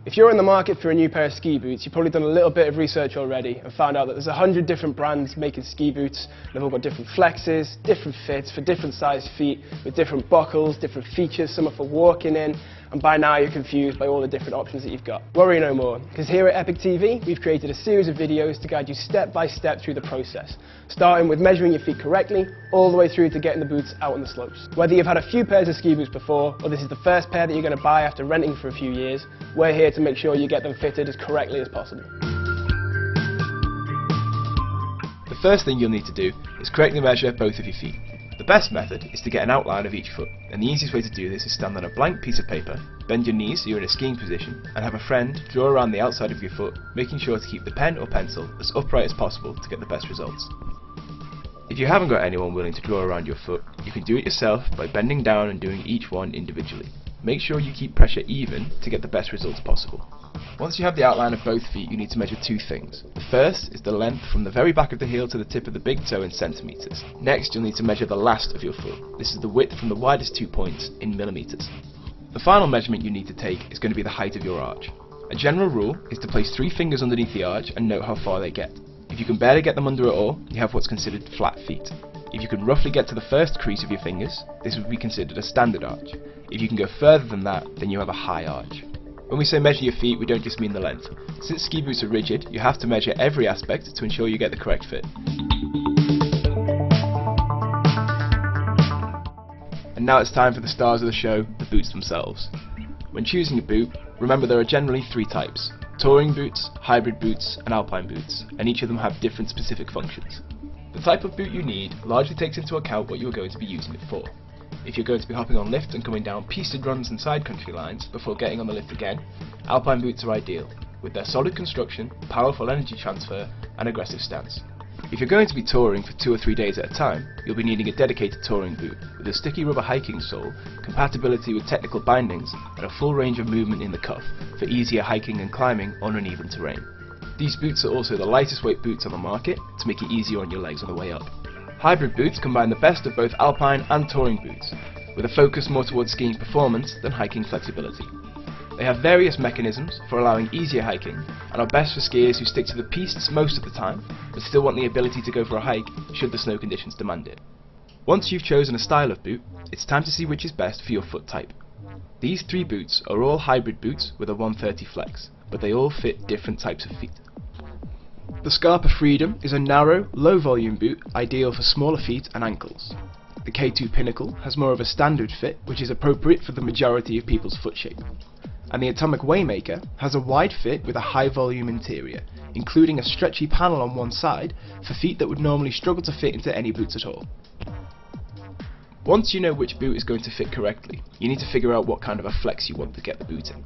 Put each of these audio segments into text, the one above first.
If you're in the market for a new pair of ski boots, you've probably done a little bit of research already and found out that there's 100 different brands making ski boots. They've all got different flexes, different fits for different sized feet, with different buckles, different features, some are for walking in, and by now you're confused by all the different options that you've got. Worry no more, because here at EpicTV, we've created a series of videos to guide you step by step through the process, starting with measuring your feet correctly, all the way through to getting the boots out on the slopes. Whether you've had a few pairs of ski boots before, or this is the first pair that you're going to buy after renting for a few years, we're here to make sure you get them fitted as correctly as possible. The first thing you'll need to do is correctly measure both of your feet. The best method is to get an outline of each foot, and the easiest way to do this is stand on a blank piece of paper, bend your knees so you're in a skiing position, and have a friend draw around the outside of your foot, making sure to keep the pen or pencil as upright as possible to get the best results. If you haven't got anyone willing to draw around your foot, you can do it yourself by bending down and doing each one individually. Make sure you keep pressure even to get the best results possible. Once you have the outline of both feet, you need to measure two things. The first is the length from the very back of the heel to the tip of the big toe in centimetres. Next, you'll need to measure the last of your foot. This is the width from the widest 2 points in millimetres. The final measurement you need to take is going to be the height of your arch. A general rule is to place 3 fingers underneath the arch and note how far they get. If you can barely get them under at all, you have what's considered flat feet. If you can roughly get to the first crease of your fingers, this would be considered a standard arch. If you can go further than that, then you have a high arch. When we say measure your feet, we don't just mean the length. Since ski boots are rigid, you have to measure every aspect to ensure you get the correct fit. And now it's time for the stars of the show, the boots themselves. When choosing a boot, remember there are generally 3 types: touring boots, hybrid boots, and alpine boots, and each of them have different specific functions. The type of boot you need largely takes into account what you are going to be using it for. If you're going to be hopping on lifts and coming down pisted runs and side country lines before getting on the lift again, alpine boots are ideal, with their solid construction, powerful energy transfer, and aggressive stance. If you're going to be touring for 2 or 3 days at a time, you'll be needing a dedicated touring boot, with a sticky rubber hiking sole, compatibility with technical bindings, and a full range of movement in the cuff for easier hiking and climbing on uneven terrain. These boots are also the lightest weight boots on the market to make it easier on your legs on the way up. Hybrid boots combine the best of both alpine and touring boots, with a focus more towards skiing performance than hiking flexibility. They have various mechanisms for allowing easier hiking, and are best for skiers who stick to the pistes most of the time, but still want the ability to go for a hike should the snow conditions demand it. Once you've chosen a style of boot, it's time to see which is best for your foot type. These 3 boots are all hybrid boots with a 130 flex, but they all fit different types of feet. The Scarpa Freedom is a narrow, low-volume boot ideal for smaller feet and ankles. The K2 Pinnacle has more of a standard fit, which is appropriate for the majority of people's foot shape. And the Atomic Waymaker has a wide fit with a high-volume interior, including a stretchy panel on one side for feet that would normally struggle to fit into any boots at all. Once you know which boot is going to fit correctly, you need to figure out what kind of a flex you want to get the boot in.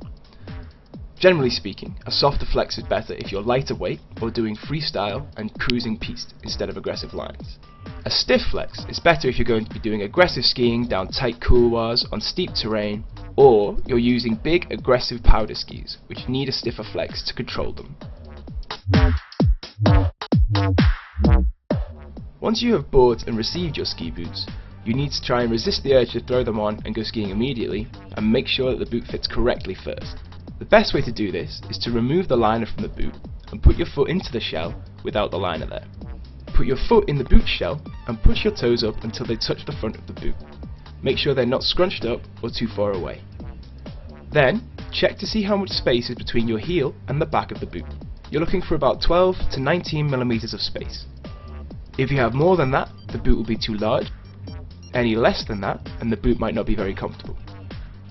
Generally speaking, a softer flex is better if you're lighter weight or doing freestyle and cruising piste instead of aggressive lines. A stiff flex is better if you're going to be doing aggressive skiing down tight couloirs on steep terrain, or you're using big aggressive powder skis which need a stiffer flex to control them. Once you have bought and received your ski boots, you need to try and resist the urge to throw them on and go skiing immediately, and make sure that the boot fits correctly first. The best way to do this is to remove the liner from the boot and put your foot into the shell without the liner there. Put your foot in the boot shell and push your toes up until they touch the front of the boot. Make sure they're not scrunched up or too far away. Then, check to see how much space is between your heel and the back of the boot. You're looking for about 12 to 19 millimeters of space. If you have more than that, the boot will be too large. Any less than that, and the boot might not be very comfortable.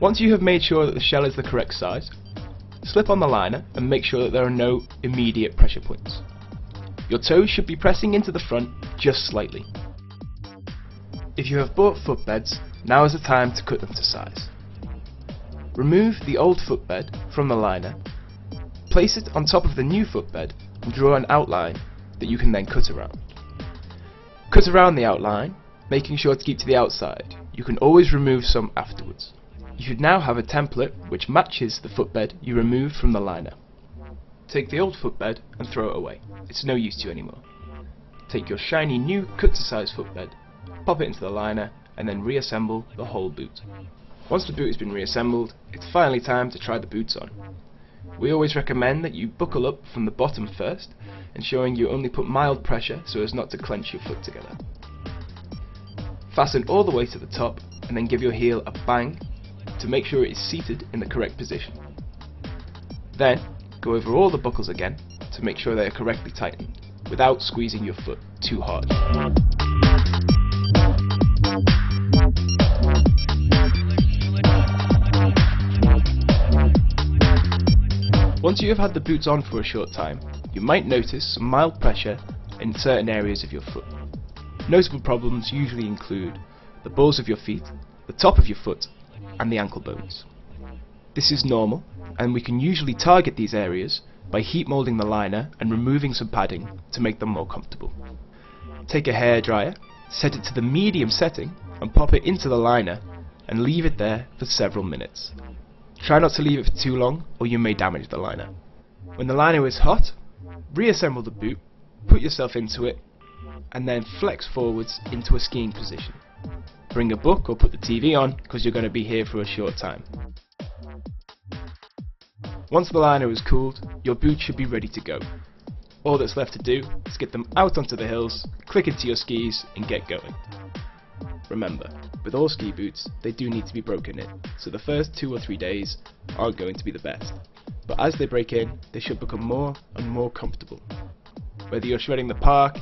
Once you have made sure that the shell is the correct size, slip on the liner and make sure that there are no immediate pressure points. Your toes should be pressing into the front just slightly. If you have bought footbeds, now is the time to cut them to size. Remove the old footbed from the liner, place it on top of the new footbed and draw an outline that you can then cut around. Cut around the outline, making sure to keep to the outside. You can always remove some afterwards. You should now have a template which matches the footbed you removed from the liner. Take the old footbed and throw it away. It's no use to you anymore. Take your shiny new cut to size footbed, pop it into the liner, and then reassemble the whole boot. Once the boot has been reassembled, it's finally time to try the boots on. We always recommend that you buckle up from the bottom first, ensuring you only put mild pressure so as not to clench your foot together. Fasten all the way to the top and then give your heel a bang to make sure it is seated in the correct position. Then go over all the buckles again to make sure they are correctly tightened without squeezing your foot too hard. Once you have had the boots on for a short time, you might notice some mild pressure in certain areas of your foot. Notable problems usually include the balls of your feet, the top of your foot, and the ankle bones. This is normal, and we can usually target these areas by heat molding the liner and removing some padding to make them more comfortable. Take a hairdryer, set it to the medium setting, and pop it into the liner and leave it there for several minutes. Try not to leave it for too long or you may damage the liner. When the liner is hot, reassemble the boot, put yourself into it, and then flex forwards into a skiing position. Bring a book or put the TV on because you're going to be here for a short time. Once the liner is cooled, your boots should be ready to go. All that's left to do is get them out onto the hills, click into your skis and get going. Remember, with all ski boots, they do need to be broken in, so the first 2 or 3 days aren't going to be the best. But as they break in, they should become more and more comfortable. Whether you're shredding the park,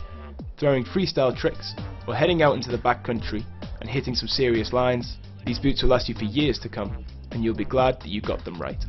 throwing freestyle tricks, or heading out into the backcountry and hitting some serious lines, these boots will last you for years to come, and you'll be glad that you got them right.